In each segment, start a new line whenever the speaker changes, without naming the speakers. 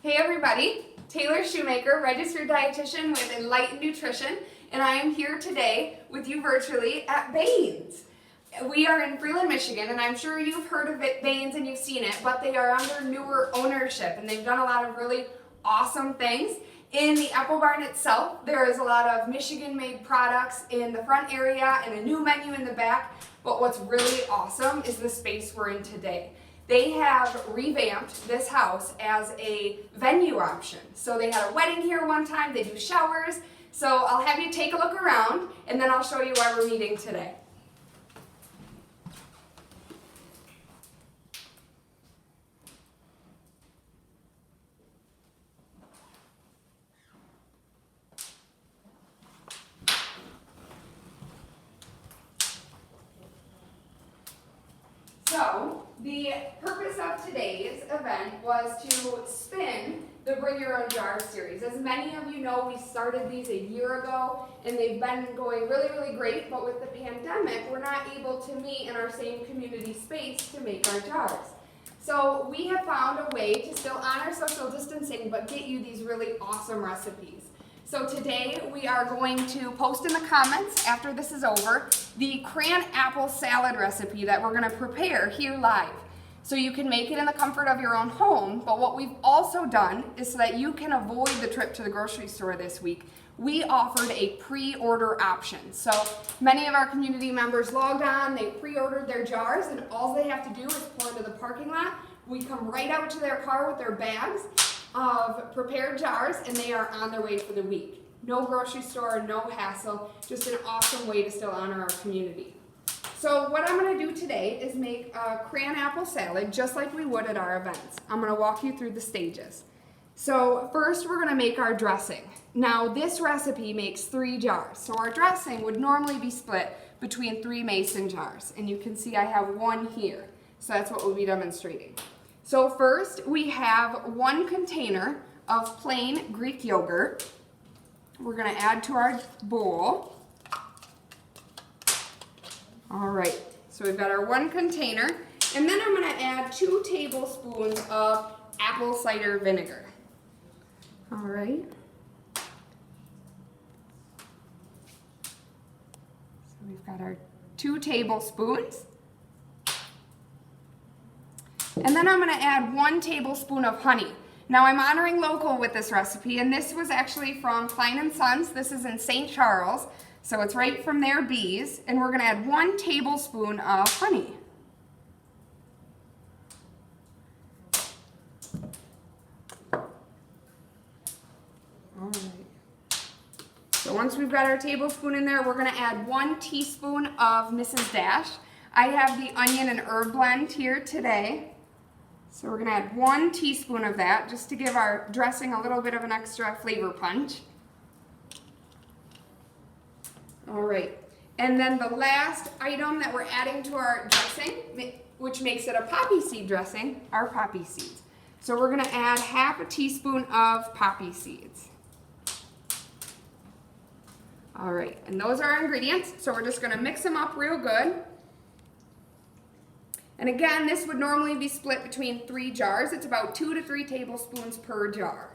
Hey everybody, Taylor Schomaker, registered dietitian with Enlightened Nutrition, and I am here today with you virtually at Baynes. We are in Freeland, Michigan, and I'm sure you've heard of it, Baynes, and you've seen it, but they are under newer ownership, and they've done a lot of really awesome things. In the apple barn itself, there is a lot of Michigan-made products in the front area and a new menu in the back, but what's really awesome is the space we're in today. They have revamped this house as a venue option. So they had a wedding here one time, they do showers. So I'll have you take a look around and then I'll show you why we're meeting today. So, the purpose of today's event was to spin the Bring Your Own Jars series. As many of you know, we started these a year ago and they've been going really, really great, but with the pandemic, we're not able to meet in our same community space to make our jars. So we have found a way to still honor social distancing, but get you these really awesome recipes. So today we are going to post in the comments after this is over the Cran-Apple salad recipe that we're going to prepare here live. So you can make it in the comfort of your own home, but what we've also done is so that you can avoid the trip to the grocery store this week, we offered a pre-order option. So many of our community members logged on, they pre-ordered their jars, and all they have to do is pull into the parking lot. We come right out to their car with their bags of prepared jars, and they are on their way for the week. No grocery store, no hassle, just an awesome way to still honor our community. So what I'm going to do today is make a Cran-Apple salad just like we would at our events. I'm going to walk you through the stages. So first we're going to make our dressing. Now this recipe makes 3 jars, so our dressing would normally be split between 3 mason jars, and you can see I have 1 here, so that's what we'll be demonstrating. So first we have 1 container of plain Greek yogurt. We're going to add to our bowl. All right, so we've got our 1 container, and then I'm going to add 2 tablespoons of apple cider vinegar. All right. So we've got our 2 tablespoons. And then I'm going to add 1 tablespoon of honey. Now I'm honoring local with this recipe, and this was actually from Klein & Sons. This is in St. Charles, so it's right from their bees. And we're going to add 1 tablespoon of honey. All right. So once we've got our tablespoon in there, we're going to add 1 teaspoon of Mrs. Dash. I have the onion and herb blend here today. So we're going to add 1 teaspoon of that just to give our dressing a little bit of an extra flavor punch. All right, and then the last item that we're adding to our dressing, which makes it a poppy seed dressing, are poppy seeds. So we're going to add half a teaspoon of poppy seeds. All right, and those are our ingredients, so we're just going to mix them up real good. And again, this would normally be split between 3 jars. It's about 2 to 3 tablespoons per jar.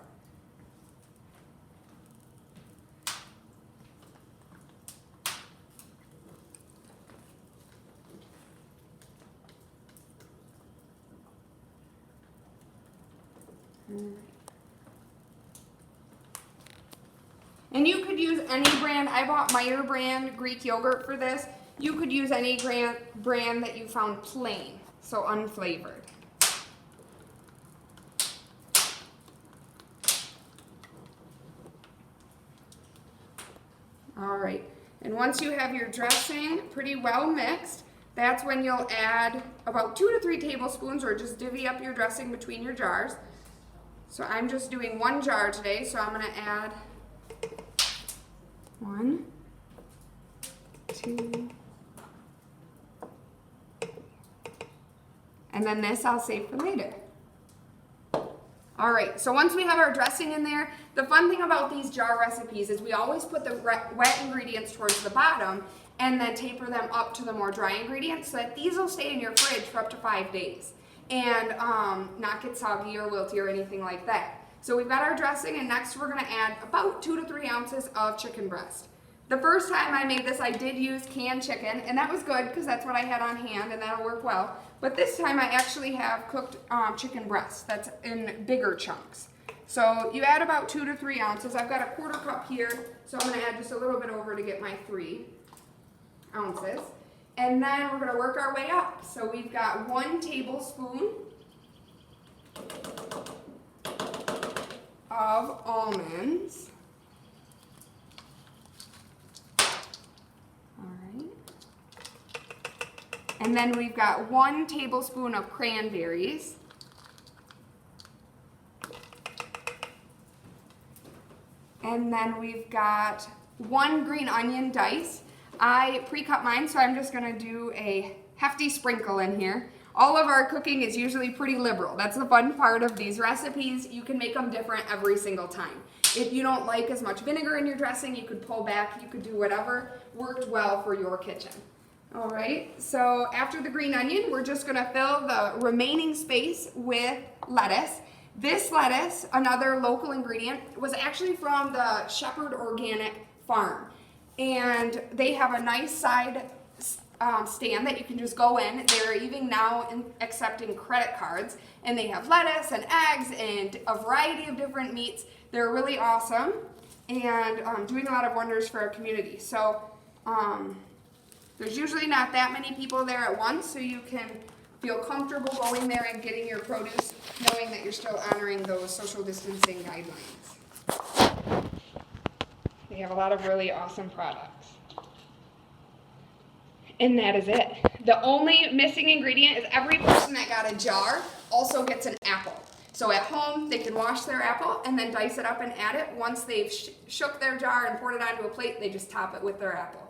And you could use any brand. I bought Meyer brand Greek yogurt for this. You could use any brand that you found plain, so unflavored. All right, and once you have your dressing pretty well mixed, that's when you'll add about 2 to 3 tablespoons, or just divvy up your dressing between your jars. So I'm just doing 1 jar today, so I'm going to add 1, 2, and then this I'll save for later. All right, so once we have our dressing in there, the fun thing about these jar recipes is we always put the wet ingredients towards the bottom and then taper them up to the more dry ingredients so that these will stay in your fridge for up to 5 days and not get soggy or wilty or anything like that. So we've got our dressing, and next we're gonna add about 2 to 3 ounces of chicken breast. The first time I made this, I did use canned chicken, and that was good because that's what I had on hand, and that'll work well. But this time I actually have cooked chicken breast that's in bigger chunks. So you add about 2 to 3 ounces. I've got a 1/4 cup here, so I'm gonna add just a little bit over to get my 3 ounces. And then we're gonna work our way up. So we've got 1 tablespoon of almonds. And then we've got 1 tablespoon of cranberries. And then we've got 1 green onion dice. I pre-cut mine, so I'm just gonna do a hefty sprinkle in here. All of our cooking is usually pretty liberal. That's the fun part of these recipes. You can make them different every single time. If you don't like as much vinegar in your dressing, you could pull back, you could do whatever worked well for your kitchen. All right, so after the green onion, we're just gonna fill the remaining space with lettuce. This lettuce, another local ingredient, was actually from the Shepherd Organic Farm. And they have a nice side stand that you can just go in. They're even now accepting credit cards. And they have lettuce and eggs and a variety of different meats. They're really awesome and doing a lot of wonders for our community. So, there's usually not that many people there at once, so you can feel comfortable going there and getting your produce, knowing that you're still honoring those social distancing guidelines. They have a lot of really awesome products. And that is it. The only missing ingredient is every person that got a jar also gets an apple. So at home, they can wash their apple and then dice it up and add it. Once they've shook their jar and poured it onto a plate, they just top it with their apple.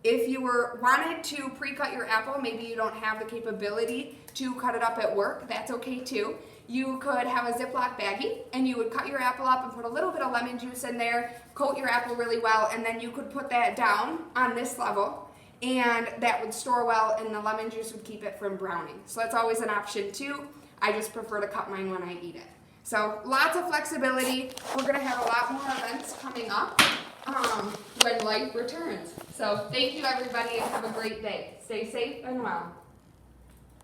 If you wanted to pre-cut your apple, maybe you don't have the capability to cut it up at work, that's okay too. You could have a Ziploc baggie and you would cut your apple up and put a little bit of lemon juice in there, coat your apple really well, and then you could put that down on this level and that would store well and the lemon juice would keep it from browning. So that's always an option too. I just prefer to cut mine when I eat it. So lots of flexibility. We're gonna have a lot more events coming up when life returns. So thank you everybody and have a great day. Stay safe and well.